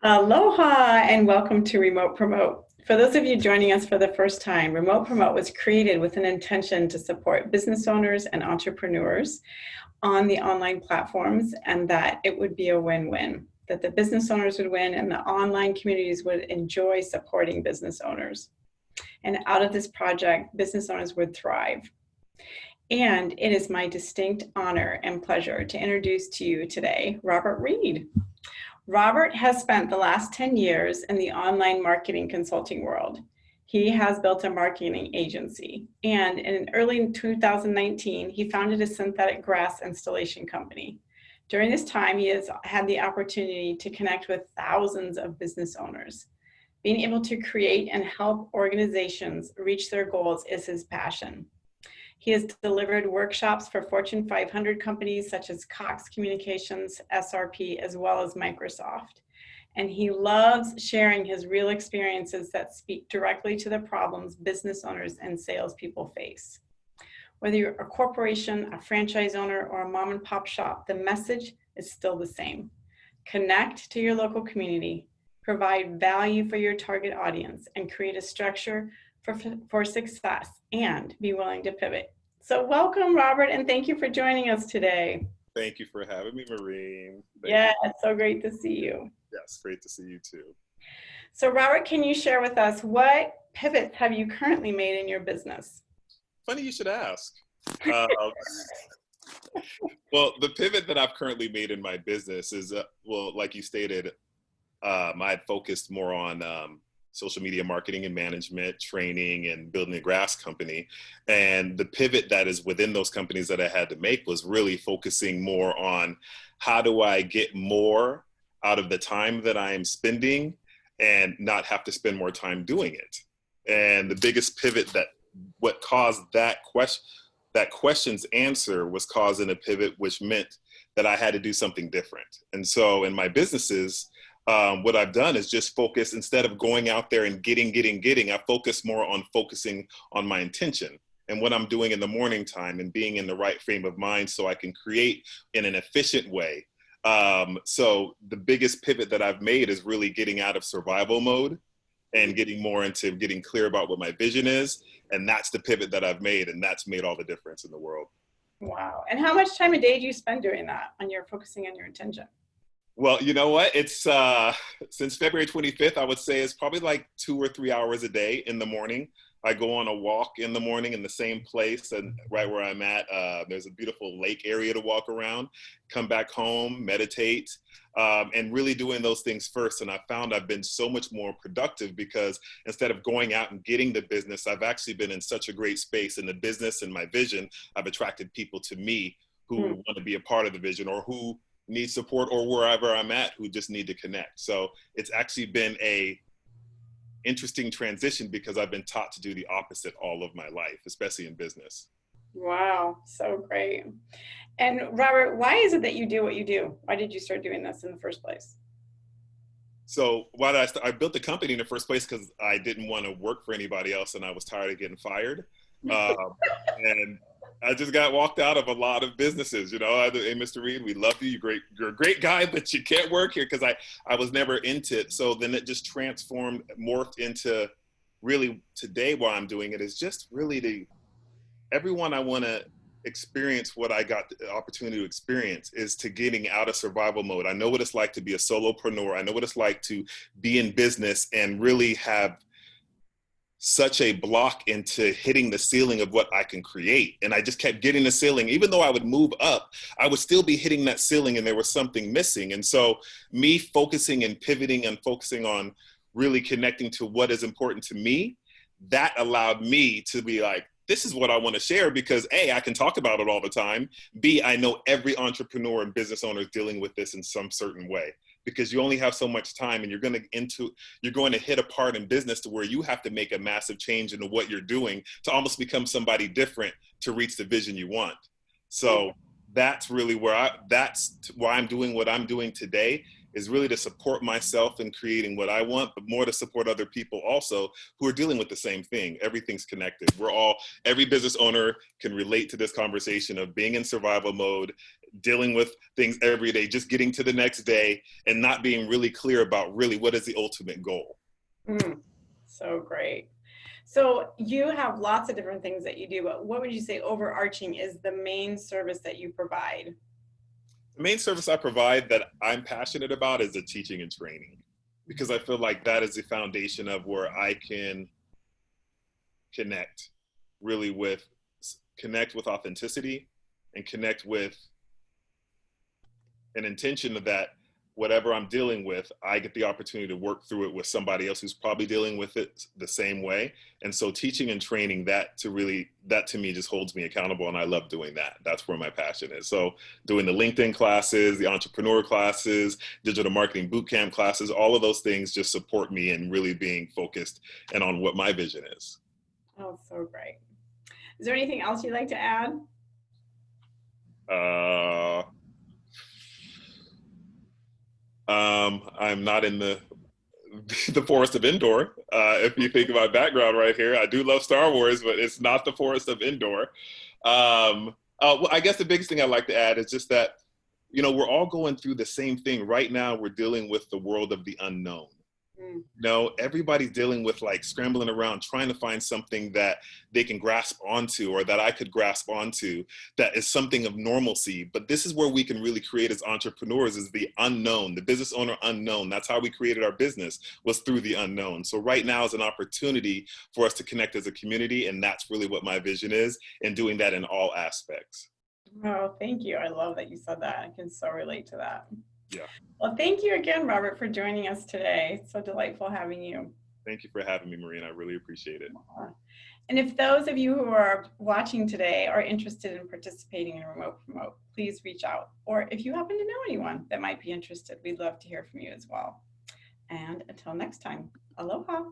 Aloha and welcome to Remote Promote. For those of you joining us for the first time, Remote Promote was created with an intention to support business owners and entrepreneurs on the online platforms, and that it would be a win-win, that the business owners would win and the online communities would enjoy supporting business owners. And out of this project, business owners would thrive. And it is my distinct honor and pleasure to introduce to you today, Robert Reed. Robert has spent the last 10 years in the online marketing consulting world. He has built a marketing agency, and in early 2019, he founded a synthetic grass installation company. During this time, he has had the opportunity to connect with thousands of business owners. Being able to create and help organizations reach their goals is his passion. He has delivered workshops for Fortune 500 companies such as Cox Communications, SRP, as well as Microsoft. And he loves sharing his real experiences that speak directly to the problems business owners and salespeople face. Whether you're a corporation, a franchise owner, or a mom and pop shop, the message is still the same. Connect to your local community, provide value for your target audience, and create a structure for success, and be willing to pivot. So welcome, Robert, and thank you for joining us today. Thank you for having me, Maureen. It's so great to see you. Yes, great to see you too. So Robert, can you share with us what pivots have you currently made in your business? Funny you should ask. Well, the pivot that I've currently made in my business is, like you stated, I had focused more on social media marketing and management, training, and building a grass company. And the pivot that is within those companies that I had to make was really focusing more on how do I get more out of the time that I am spending and not have to spend more time doing it. And the biggest pivot what caused that question's answer was causing a pivot, which meant that I had to do something different. And so in my businesses, what I've done is just focus, instead of going out there and getting, I focus more on focusing on my intention and what I'm doing in the morning time and being in the right frame of mind so I can create in an efficient way. So the biggest pivot that I've made is really getting out of survival mode and getting more into getting clear about what my vision is. And that's the pivot that I've made, and that's made all the difference in the world. Wow. And how much time a day do you spend doing that when you're focusing on your intention? Well, you know what? It's since February 25th, I would say it's probably like 2 or 3 hours a day in the morning. I go on a walk in the morning in the same place and right where I'm at. There's a beautiful lake area to walk around, come back home, meditate, and really doing those things first. And I found I've been so much more productive because instead of going out and getting the business, I've actually been in such a great space in the business and my vision. I've attracted people to me who want to be a part of the vision or who need support, or wherever I'm at who just need to connect. So it's actually been a interesting transition because I've been taught to do the opposite all of my life, especially in business. Wow, so great. And Robert, why is it that you do what you do? Why did you start doing this in the first place? So why did I built the company in the first place because I didn't want to work for anybody else and I was tired of getting fired. And I just got walked out of a lot of businesses, hey, Mr. Reed, we love you. You're a great guy, but you can't work here because I was never into it. So then it just morphed into really today why I'm doing it is just really everyone I want to experience what I got the opportunity to experience is to getting out of survival mode. I know what it's like to be a solopreneur. I know what it's like to be in business and really have such a block into hitting the ceiling of what I can create. And I just kept getting the ceiling. Even though I would move up, I would still be hitting that ceiling and there was something missing. And so me focusing and pivoting and focusing on really connecting to what is important to me, that allowed me to be like, this is what I want to share because A, I can talk about it all the time. B, I know every entrepreneur and business owner is dealing with this in some certain way. Because you only have so much time and you're going to hit a part in business to where you have to make a massive change into what you're doing to almost become somebody different to reach the vision you want. So that's really where that's why I'm doing what I'm doing today, is really to support myself in creating what I want, but more to support other people also who are dealing with the same thing. Everything's connected. Every business owner can relate to this conversation of being in survival mode, dealing with things every day, just getting to the next day and not being really clear about really what is the ultimate goal. So great. So you have lots of different things that you do, but what would you say overarching is the main service that you provide? The main service I provide that I'm passionate about is the teaching and training, because I feel like that is the foundation of where I can connect really with connect with authenticity and connect with an intention that whatever I'm dealing with, I get the opportunity to work through it with somebody else who's probably dealing with it the same way. And so teaching and training, that to me just holds me accountable, and I love doing that. That's where my passion is. So doing the LinkedIn classes, the entrepreneur classes, digital marketing bootcamp classes, all of those things just support me in really being focused and on what my vision is. Oh, so great. Is there anything else you'd like to add? I'm not in the Forest of Endor. If you think about background right here, I do love Star Wars, but it's not the Forest of Endor. Well, I guess the biggest thing I'd like to add is just that, we're all going through the same thing right now. We're dealing with the world of the unknown. Everybody's dealing with like scrambling around trying to find something that they can grasp onto, or that I could grasp onto, that is something of normalcy. But this is where we can really create as entrepreneurs, is the unknown, the business owner unknown. That's how we created our business, was through the unknown. So right now is an opportunity for us to connect as a community, and that's really what my vision is, and doing that in all aspects. Oh, thank you. I love that you said that. I can so relate to that. Yeah. Well, thank you again, Robert, for joining us today. It's so delightful having you. Thank you for having me, Maureen. I really appreciate it. And if those of you who are watching today are interested in participating in Remote Promote, please reach out. Or if you happen to know anyone that might be interested, we'd love to hear from you as well. And until next time, aloha.